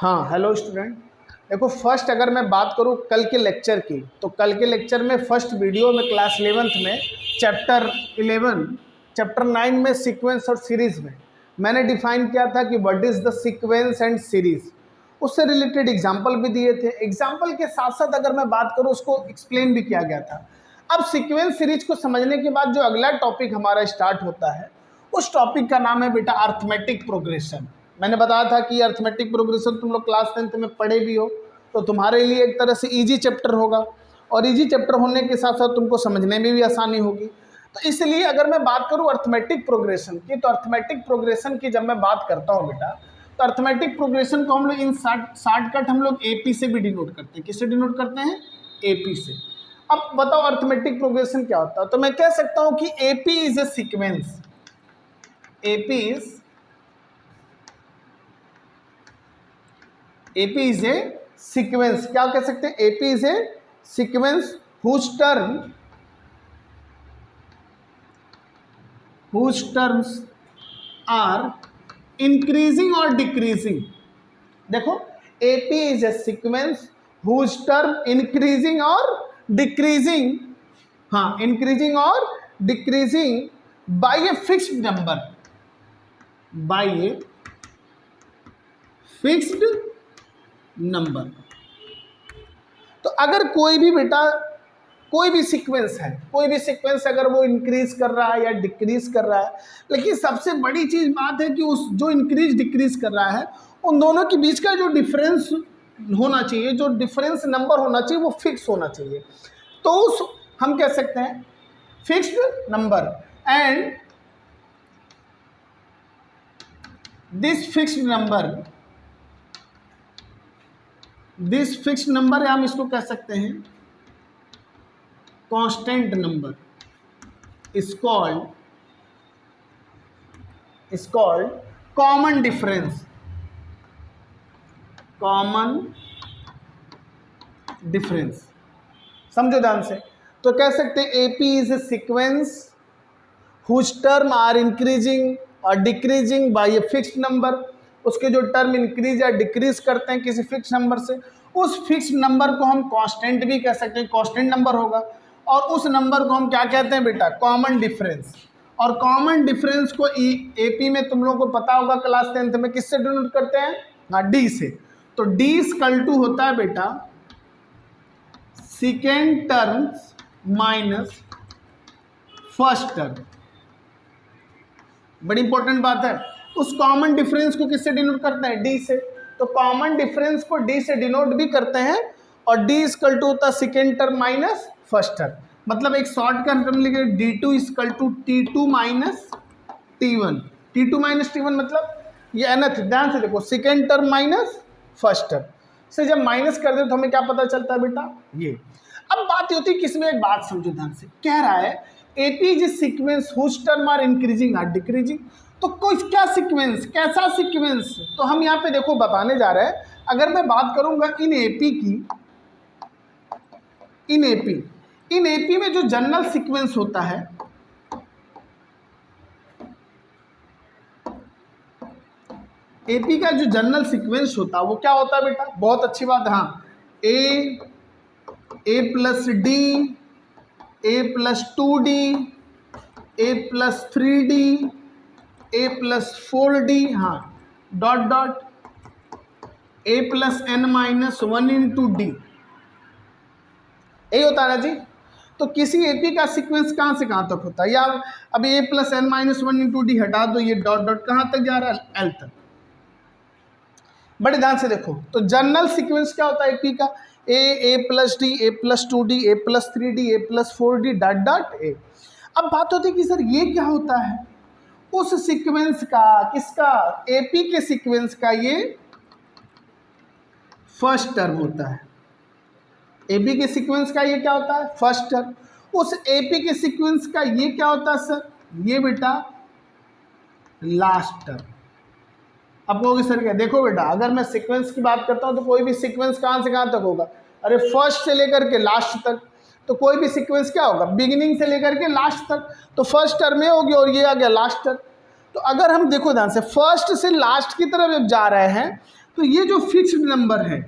हाँ hello student. देखो first अगर मैं बात करूँ कल के लेक्चर की, तो कल के लेक्चर में फर्स्ट वीडियो में क्लास 11th में चैप्टर 9 में सीक्वेंस और सीरीज़ में मैंने डिफाइन किया था कि what is the sequence and series. उससे रिलेटेड एग्जाम्पल भी दिए थे। एग्जाम्पल के साथ साथ अगर मैं बात करूँ उसको एक्सप्लेन भी किया गया था। अब सीक्वेंस सीरीज को समझने के बाद जो अगला टॉपिक हमारा स्टार्ट होता है उस टॉपिक का नाम है बेटा अर्थमेटिक प्रोग्रेशन। मैंने बताया था कि अर्थमेटिक प्रोग्रेशन तुम लोग क्लास 10th में पढ़े भी हो, तो तुम्हारे लिए एक तरह से इजी चैप्टर होगा और इजी चैप्टर होने के साथ साथ तुमको समझने में भी आसानी होगी। तो इसलिए अगर मैं बात करूं अर्थमेटिक प्रोग्रेशन की, तो अर्थमेटिक प्रोग्रेशन की जब मैं बात करता हूं बेटा, तो अर्थमेटिक प्रोग्रेशन को हम लोग इन शॉर्टकट हम लोग एपी से भी डिनोट करते हैं। किससे डिनोट करते हैं? एपी से। अब बताओ अर्थमेटिक प्रोग्रेशन क्या होता है। तो मैं कह सकता हूं कि AP is a sequence. AP is a sequence. क्या कह सकते हैं? AP is a sequence whose terms are increasing or decreasing। देखो AP is a sequence whose term increasing or decreasing, हाँ इंक्रीजिंग और decreasing by a fixed number, by a fixed number. तो अगर कोई भी बेटा कोई भी सीक्वेंस है, कोई भी सीक्वेंस अगर वो इंक्रीज कर रहा है या डिक्रीज कर रहा है, लेकिन सबसे बड़ी चीज बात है कि उस जो इंक्रीज डिक्रीज कर रहा है उन दोनों के बीच का जो डिफरेंस होना चाहिए, जो डिफरेंस नंबर होना चाहिए, वो फिक्स होना चाहिए। तो उस हम कह सकते हैं fixed number. And this fixed number हम इसको कह सकते हैं constant number, is called common difference. समझो ध्यान से। तो कह सकते हैं AP is a sequence whose term are increasing और decreasing by a fixed number. उसके जो टर्म इंक्रीज या डिक्रीज करते हैं किसी फिक्स नंबर से, उस फिक्स नंबर को हम कांस्टेंट भी कह सकते हैं, कांस्टेंट नंबर होगा। और उस नंबर को हम क्या कहते हैं बेटा? Common difference. और कॉमन डिफरेंस को एपी में तुम लोगों को पता होगा क्लास 10th में किससे डिनोट करते हैं? हाँ, डी से। तो डी इक्वल टू होता है बेटा second term minus first term. बड़ी इंपॉर्टेंट बात है। उस कॉमन डिफरेंस को किससे डिनोट करते हैं? डी से। तो कॉमन डिफरेंस को डी से डिनोट भी करते हैं और डी इक्वल टू होता है second term minus first term. मतलब एक शॉर्ट का टर्म लिखे D2 equal to T2 minus T1। T2 minus T1 मतलब ये nth, ध्यान से देखो, second term minus first term से जब माइनस कर दे तो हमें क्या पता चलता है बेटा? ये। अब बात होती है किसमें, एक बात समझो ध्यान से। कह रहा है AP is sequence whose term are increasing or decreasing. तो कोई क्या सीक्वेंस, कैसा सीक्वेंस? तो हम यहाँ पे देखो बताने जा रहे हैं। अगर मैं बात करूंगा इन एपी की, इन एपी में जो जनरल सीक्वेंस होता है, एपी का जो जनरल सीक्वेंस होता है वो क्या होता है बेटा? बहुत अच्छी बात है। हाँ, ए plus D, A plus 2D, A plus 3D, A plus 4D, हाँ डॉट डॉट ए plus n minus 1 into D. यही होता है ना जी। तो किसी एपी का सीक्वेंस कहाँ से कहाँ तक होता है? या अब A plus n minus 1 into D हटा दो, ये डॉट डॉट कहाँ तक जा रहा है? एल तक। बड़े ध्यान से देखो। तो जनरल सीक्वेंस क्या होता है एपी का? A plus D, A plus 2D, A plus 3D, A plus 4D dot dot A. अब बात होती है कि सर ये क्या होता है? उस सीक्वेंस का, किसका? एपी के सीक्वेंस का ये फर्स्ट टर्म होता है। एपी के सीक्वेंस का ये क्या होता है? First term. उस एपी के सीक्वेंस का ये क्या होता है सर? ये बेटा लास्ट टर्म। अब कहोगे सर क्या? देखो बेटा, अगर मैं सीक्वेंस की बात करता हूं तो कोई भी सीक्वेंस कहां से कहां तक होगा? अरे फर्स्ट से लेकर के लास्ट तक। तो कोई भी सीक्वेंस क्या होगा? बिगिनिंग से लेकर के लास्ट तक। तो फर्स्ट टर्म में होगी और ये आ गया लास्ट टर्म। तो अगर हम देखो ध्यान से, फर्स्ट से लास्ट की तरफ जब जा रहे हैं तो ये जो फिक्स्ड नंबर है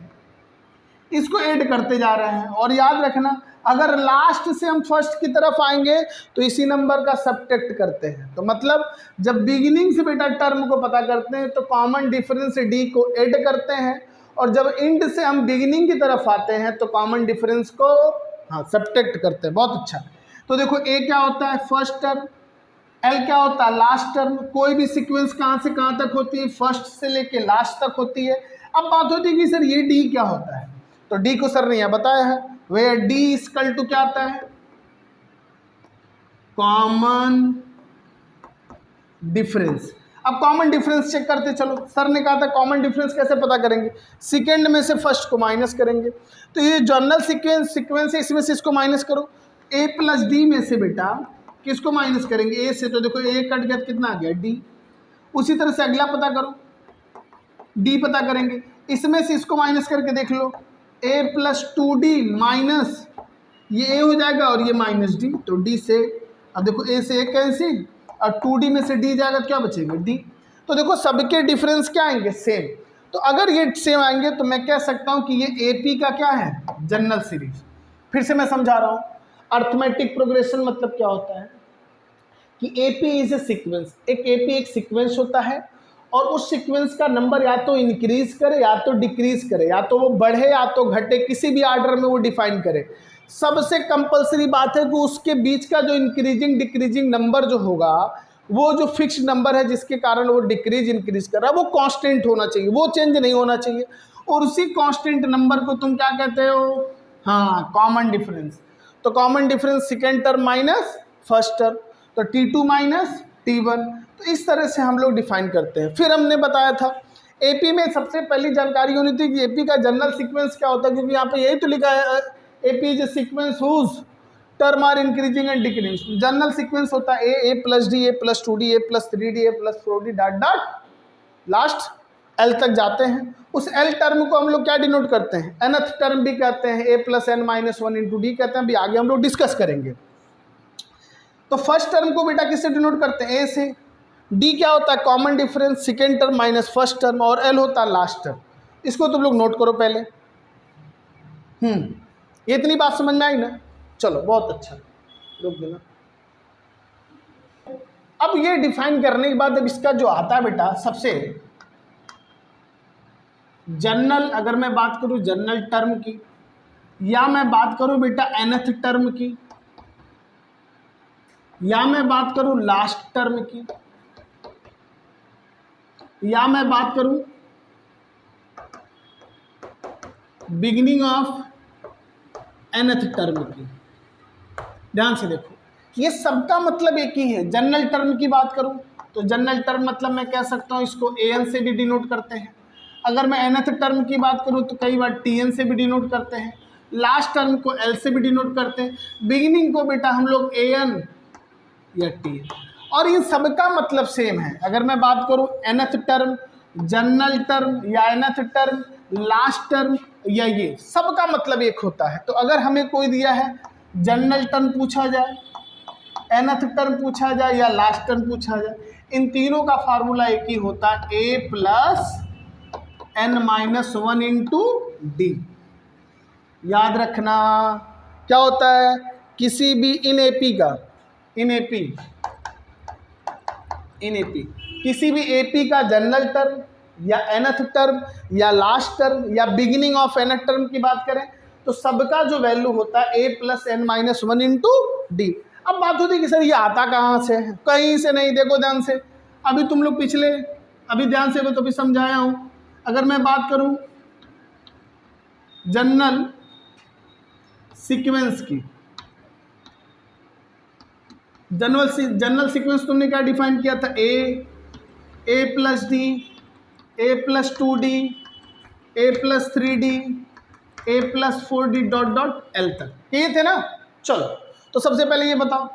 इसको ऐड करते जा रहे हैं। और याद रखना, अगर लास्ट से हम फर्स्ट की तरफ आएंगे तो इसी नंबर का सबट्रैक्ट करते हैं। तो मतलब जब बिगिनिंग से बेटा टर्म को पता करते हैं तो कॉमन डिफरेंस डी को ऐड करते हैं, और जब एंड से हम बिगिनिंग की तरफ आते हैं तो कॉमन डिफरेंस को सबट्रैक्ट करते हैं। बहुत अच्छा। तो देखो ए क्या होता है, फर्स्ट टर्म, एल क्या होता है, लास्ट टर्म। कोई भी सीक्वेंस कहाँ से कहाँ तक होती है, फर्स्ट से लेके लास्ट तक होती है। अब बात होती है कि सर ये डी क्या होता है, तो डी को सर ने यहाँ बताया है, वेयर डी इक्वल टू क्या आता है, कॉमन डिफरेंस। अब कॉमन डिफरेंस चेक करते चलो। सर ने कहा था कॉमन डिफरेंस कैसे पता करेंगे, सेकंड में से फर्स्ट को माइनस करेंगे। तो ये जनरल सीक्वेंस है, इसमें से इसको माइनस करो। ए प्लस डी में से बेटा किसको माइनस करेंगे, ए से, तो देखो ए कट गया, कितना आ गया, डी। उसी तरह से अगला पता करो, डी पता करेंगे, इसमें से इसको माइनस करके देख लो, ए प्लस 2d माइनस ये ए हो जाएगा और ये माइनस डी, तो डी से, अब देखो ए से ए कैंसिल और 2d में से डी जाएगा, क्या बचेगा, डी। तो देखो सबके डिफरेंस क्या आएंगे, सेम। तो अगर ये सेम आएंगे तो मैं कह सकता हूँ कि ये एपी का क्या है, जनरल सीरीज। फिर से मैं समझा रहा हूँ, अर्थमेटिक प्रोग्रेशन मतलब क्या होता है कि एपी इज ए सीक्वेंस। एक एपी एक सीक्वेंस होता है और उस सीक्वेंस का नंबर या तो इंक्रीज करे या तो डिक्रीज करे, या तो वो बढ़े या तो घटे, किसी भी आर्डर में वो डिफाइन करे। सबसे कंपलसरी बात है कि उसके बीच का जो इंक्रीजिंग डिक्रीजिंग नंबर जो होगा, वो जो फिक्स्ड नंबर है जिसके कारण वो डिक्रीज इंक्रीज कर रहा है, वो कांस्टेंट होना चाहिए, वो चेंज नहीं होना चाहिए। और उसी कांस्टेंट नंबर को तुम क्या कहते हो, हाँ, कॉमन डिफरेंस। तो common difference second term minus first term, तो T2 माइनस T1। तो इस तरह से हम लोग डिफाइन करते हैं। फिर हमने बताया था एपी में सबसे पहली जानकारी होनी थी कि एपी का जनरल सीक्वेंस क्या होता है, क्योंकि यहाँ पे यही तो लिखा है, AP is a sequence whose term are increasing and decreasing. General sequence होता है A plus D, A plus 2d, A plus 3d, A plus 4d, dot dot last L तक जाते हैं। उस एल टर्म को हम लोग क्या डिनोट करते हैं, nth टर्म भी कहते हैं, A plus n minus 1 into D कहते हैं। अभी आगे हम लोग डिस्कस करेंगे। तो फर्स्ट टर्म को बेटा किससे डिनोट करते हैं, ए से। डी क्या होता है, common difference, second term minus first term, और एल होता है लास्ट टर्म। इसको तुम लोग नोट करो पहले। ये इतनी बात समझ में आई ना, चलो बहुत अच्छा, रुक देना। अब ये डिफाइन करने के बाद अब इसका जो आता है बेटा सबसे जनरल, अगर मैं बात करूं जनरल टर्म की, या मैं बात करूं बेटा nth टर्म की, या मैं बात करूं लास्ट टर्म की, या मैं बात करूं बिगिनिंग ऑफ nth टर्म की, ध्यान से देखो, ये सबका मतलब एक ही है। जनरल टर्म की बात करूं तो जनरल टर्म मतलब मैं कह सकता हूं इसको an से भी डिनोट करते हैं। अगर मैं nth टर्म की बात करूं तो कई बार tn से भी डिनोट करते हैं। लास्ट टर्म को l से भी डिनोट करते हैं। बिगिनिंग को बेटा हम लोग an या tn, और इन सबका मतलब सेम है। अगर मैं बात करूं nth टर्म, जनरल टर्म, या nth टर्म, लास्ट टर्म, या ये सबका मतलब एक होता है। तो अगर हमें कोई दिया है जनरल टर्म पूछा जाए, nth टर्म पूछा जाए या लास्ट टर्म पूछा जाए, इन तीनों का फार्मूला एक ही होता है, a plus n minus 1 into D. याद रखना क्या होता है, किसी भी इन एपी किसी भी एपी का जनरल टर्म या nth टर्म या लास्ट टर्म या बिगिनिंग ऑफ nth टर्म की बात करें तो सबका जो वैल्यू होता है a plus n minus 1 into D. अब बात होती है कि सर ये आता कहाँ से है, कहीं से नहीं। देखो ध्यान से, अभी तुम लोग पिछले अभी ध्यान से तो भी समझाया हूँ। अगर मैं बात करूँ जनरल सीक्वेंस की, जनरल सीक्वेंस तुमने क्या डिफाइन किया था, A plus D, A plus 2d, A plus 3d, A plus 4d dot dot L तक, ये थे ना। चलो तो सबसे पहले ये बताओ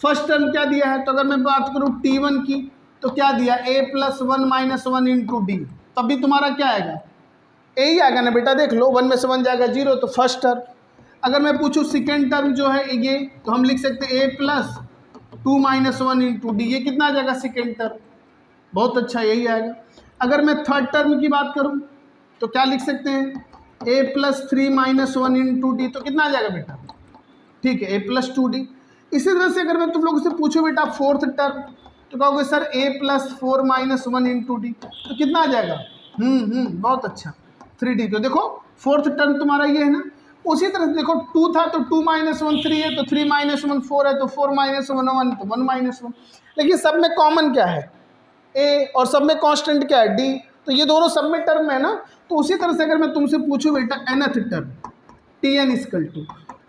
फर्स्ट टर्म क्या दिया है। तो अगर मैं बात करूँ T1 की तो क्या दिया, a plus 1 minus 1 into D. तभी तुम्हारा क्या आएगा, ए ही आएगा ना बेटा। देख लो 1 में से 1 जाएगा 0, तो फर्स्ट टर्म। अगर मैं पूछूँ सेकेंड टर्म जो है ये, तो हम लिख सकते हैं a plus 2 minus 1 into D. ये कितना आ जाएगा, सेकेंड टर्म। बहुत अच्छा, यही आएगा। अगर मैं थर्ड टर्म की बात करूँ तो क्या लिख सकते हैं, a plus 3 minus 1 into D, तो कितना आ जाएगा बेटा, ठीक है, a प्लस 2d। इसी तरह से अगर मैं तुम लोगों से पूछूं बेटा फोर्थ टर्म, तो कहोगे sir a plus 4 minus 1 into D, तो कितना आ जाएगा, बहुत अच्छा, 3d। तो देखो फोर्थ टर्म तुम्हारा ये है ना। उसी तरह से देखो 2 था तो 2 माइनस 1 3 है, तो 3 माइनस 1 4 है, तो 4 माइनस 1 1, तो 1 माइनस 1। लेकिन सब में कॉमन क्या है, a, और सब में कांस्टेंट क्या है, d, तो ये दोनों सब में टर्म है ना। तो उसी तरह से अगर मैं तुमसे पूछूं बेटा nth term, tn equal to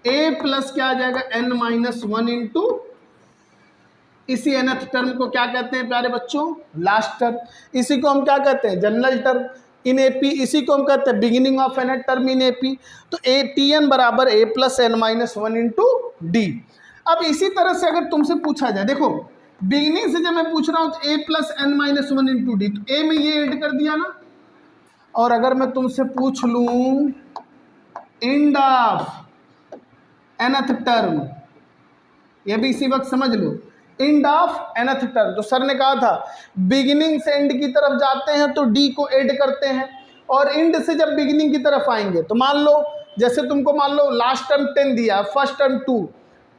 a plus क्या आ जाएगा n माइनस 1 इंटू, इसी nth टर्म को क्या कहते हैं प्यारे बच्चों, लास्ट टर्म। इसी को हम क्या कहते हैं, जनरल टर्म इन एपी, इसी को हम कहते हैं beginning of nth term in AP. तो ए tn बराबर a plus n minus 1 into D. अब इसी तरह से अगर तुमसे पूछा जाए, देखो बिगिनिंग से जब मैं पूछ रहा हूँ तो a plus n minus 1 into D, तो a में ये ऐड कर दिया ना। और अगर मैं तुमसे पूछ लूँ एंड ऑफ nth टर्म, ये भी इसी वक्त समझ लो, एंड ऑफ nth टर्म, तो सर ने कहा था बिगिनिंग से एंड की तरफ जाते हैं तो डी को ऐड करते हैं, और एंड से जब बिगिनिंग की तरफ आएंगे तो मान लो जैसे तुमको मान लो लास्ट टर्म 10 दिया, फर्स्ट टर्म 2,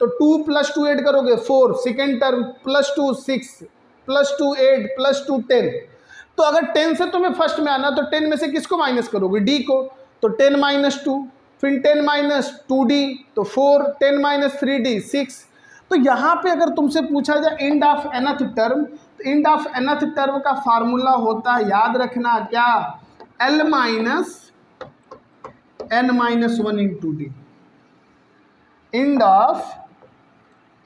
तो 2 प्लस 2 ऐड करोगे 4, second term plus 2 6, plus 2 8, plus 2 10। तो अगर 10 से तुम्हें फर्स्ट में आना तो 10 में से किसको माइनस करोगे, डी को, तो 10 माइनस 2, फिर 10 माइनस 2d, तो 4, 10 माइनस 3d 6। तो यहाँ पे अगर तुमसे पूछा जाए एंड ऑफ nth टर्म, तो एंड ऑफ nth टर्म का फार्मूला होता है, याद रखना क्या, l minus n minus 1 into D. And of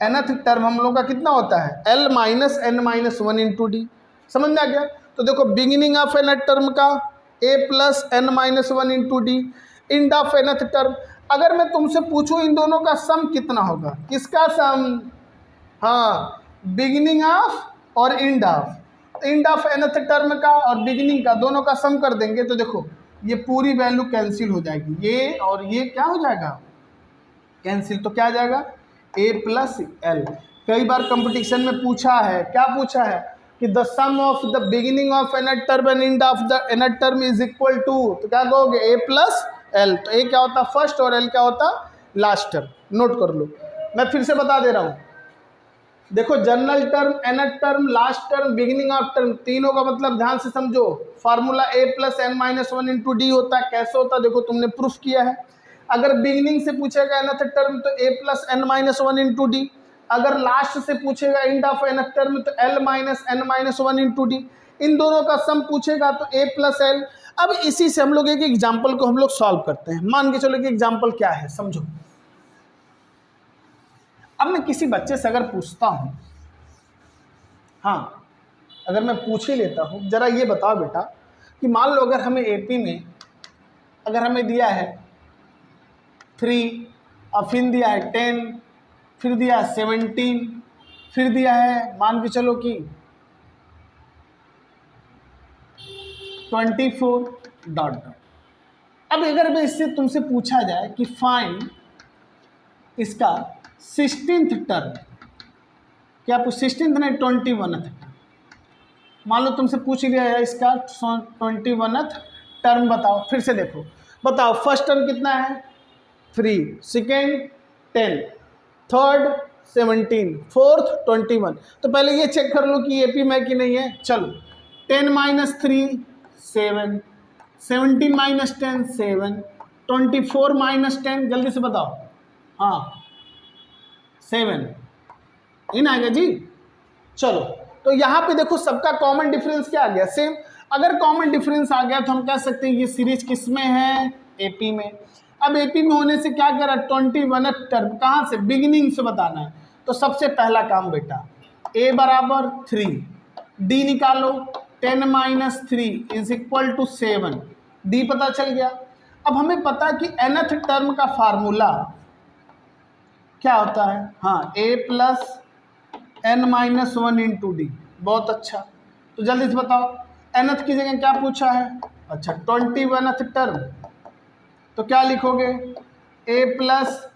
nth term हम लोग का कितना होता है, l minus n minus 1 into D. समझ में आ गया। तो देखो बिगिनिंग ऑफ nth टर्म का a plus n minus 1 into D, and of nth term. अगर मैं तुमसे पूछूं इन दोनों का सम कितना होगा, किसका सम, हाँ बिगिनिंग ऑफ और end of, and of nth term का और बिगिनिंग का दोनों का सम कर देंगे तो देखो ये पूरी वैल्यू कैंसिल हो जाएगी, ये और ये क्या हो जाएगा, कैंसिल। तो क्या आ जाएगा, a प्लस एल। कई बार कंपटीशन में पूछा है, क्या पूछा है कि the sum of the beginning of nth term and end of the nth term is equal to, तो क्या कहोगे, a प्लस एल। तो ए क्या होता फर्स्ट और एल क्या होता लास्ट टर्म, नोट कर लो। मैं फिर से बता दे रहा हूँ, देखो general term, nth term, last term, beginning of term, तीनों का मतलब ध्यान से समझो, formula a plus n minus 1 into D होता है। कैसे होता है देखो, तुमने प्रूफ किया है। अगर बिगिनिंग से पूछेगा nth टर्म तो a plus n minus 1 into D, अगर लास्ट से पूछेगा एंड ऑफ nth टर्म तो l minus n minus 1 into D, इन दोनों का सम पूछेगा तो a प्लस एल। अब इसी से हम लोग एक एग्जाम्पल को हम लोग सॉल्व करते हैं। मान के चलो कि एग्जाम्पल क्या है, समझो। अब मैं किसी बच्चे से अगर पूछता हूं, हाँ अगर मैं पूछ ही लेता हूं, जरा ये बताओ बेटा कि मान लो अगर हमें एपी में अगर हमें दिया है 3 और फिर दिया है 10, फिर दिया है 17, फिर दिया है मान के चलो कि 24 डॉट डॉट। अब अगर मैं इससे तुमसे पूछा जाए कि फाइंड इसका 16th टर्म, क्या 16th नहीं 21th, मान लो तुमसे पूछ लिया है इसका 21th टर्म बताओ। फिर से देखो, बताओ फर्स्ट टर्म कितना है 3, सेकेंड 10, थर्ड 17, फोर्थ 21। तो पहले ये चेक कर लो कि एपी में कि नहीं है। चलो 10 माइनस 3 7, 17 माइनस 10 7, 24 माइनस 10 जल्दी से बताओ, हाँ 7 इन आएगा जी। चलो तो यहाँ पे देखो सबका कॉमन डिफरेंस क्या आ गया, सेम। अगर कॉमन डिफरेंस आ गया तो हम कह सकते हैं ये सीरीज किस में है, एपी में। अब एपी में होने से क्या करा, 21th टर्म कहाँ से, बिगिनिंग से बताना है। तो सबसे पहला काम बेटा a बराबर 3, d निकालो, 10 minus 3 is equal to 7, D पता चल गया। अब हमें पता है कि nth टर्म का फार्मूला क्या होता है, हाँ a plus n minus 1 into D. बहुत अच्छा, तो जल्दी से बताओ nth की जगह क्या पूछा है, अच्छा 21th टर्म, तो क्या लिखोगे a plus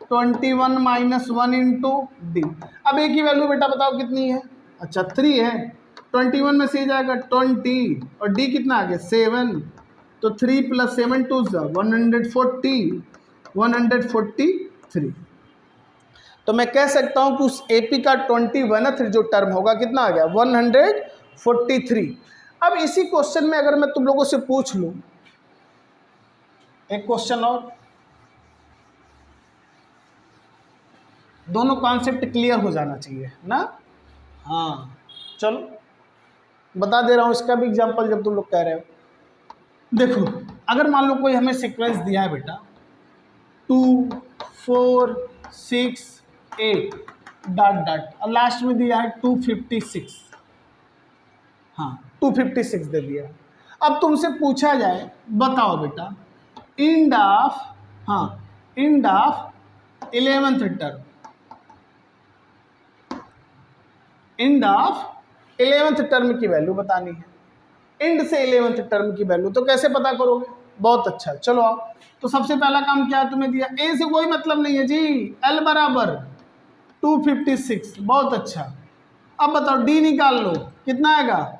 21 minus 1 into D. अब a की वैल्यू बेटा बताओ कितनी है, अच्छा 3 है, 21 में से जाएगा 20 और d कितना आ गया 7, तो 3 + 7 2 140, 143। तो मैं कह सकता हूं कि उस एपी का 21th जो टर्म होगा कितना आ गया 143। अब इसी क्वेश्चन में अगर मैं तुम लोगों से पूछ लूं एक क्वेश्चन और, दोनों कॉन्सेप्ट क्लियर हो जाना चाहिए ना। हाँ चलो बता दे रहा हूं इसका भी एग्जांपल जब तुम लोग कह रहे हो। देखो अगर मान लो कोई हमें सीक्वेंस दिया है बेटा 2 4 6 8 डॉट डॉट और लास्ट में दिया है 256, हाँ 256 दे दिया। अब तुमसे पूछा जाए बताओ बेटा इंड ऑफ, हाँ end of 11th term, end of 11th term की वैल्यू बतानी है। इंड से 11th टर्म की वैल्यू तो कैसे पता करोगे? बहुत अच्छा, चलो आओ। तो सबसे पहला काम क्या है तुम्हें दिया, ए से कोई मतलब नहीं है जी, एल बराबर 256, बहुत अच्छा। अब बताओ डी निकाल लो, कितना आएगा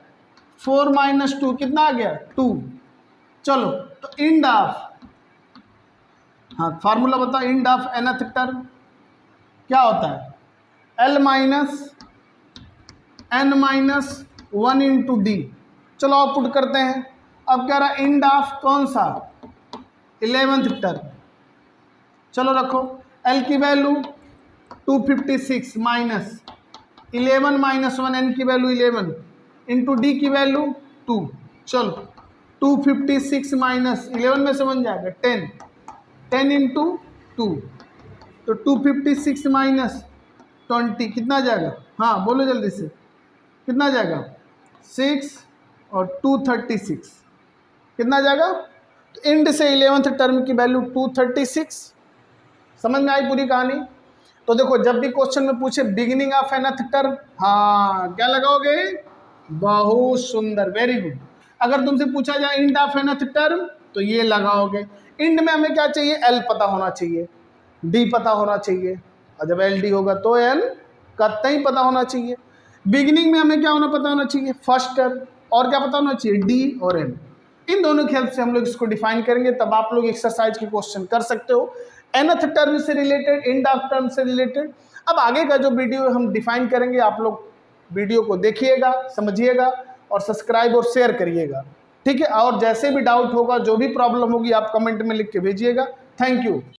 4 - 2 कितना आ गया 2। चलो तो इंड ऑफ, हाँ फार्मूला बताओ, इंड ऑफ nth टर्म क्या होता है L minus n - 1 into D. चलो आप पुट करते हैं। अब कह रहा इंड ऑफ कौन सा 11th टर्म, चलो रखो L की वैल्यू 256 माइनस 11 - 1 n की वैल्यू 11 इंटू डी की वैल्यू 2। चलो 256 माइनस 11 में से बन जाएगा 10, 10 इंटू 2, तो 256 माइनस 20 कितना आ जाएगा, हाँ बोलो जल्दी से कितना आ जाएगा 6 और 236 कितना आ जाएगा। तो इंड से 11th टर्म की वैल्यू 236। समझ में आई पूरी कहानी। तो देखो जब भी क्वेश्चन में पूछे बिगिनिंग ऑफ nth टर्म, हाँ क्या लगाओगे, बहुत सुंदर, वेरी गुड। अगर तुमसे पूछा जाए इंड ऑफ nth टर्म तो ये लगाओगे। इंड में हमें क्या चाहिए, एल पता होना चाहिए, डी पता होना चाहिए, और जब एल डी होगा तो एल कतई पता होना चाहिए। बिगिनिंग में हमें क्या होना पता होना चाहिए, फर्स्ट टर्म, और क्या पता होना चाहिए डी और एन। इन दोनों की हेल्प से हम लोग इसको डिफाइन करेंगे, तब आप लोग एक्सरसाइज के क्वेश्चन कर सकते हो nth टर्म से रिलेटेड, इंड ऑफ टर्म से रिलेटेड। अब आगे का जो वीडियो हम डिफाइन करेंगे, आप लोग वीडियो को देखिएगा, समझिएगा और सब्सक्राइब और शेयर करिएगा, ठीक है। और जैसे भी डाउट होगा, जो भी प्रॉब्लम होगी, आप कमेंट में लिख के भेजिएगा। Thank you.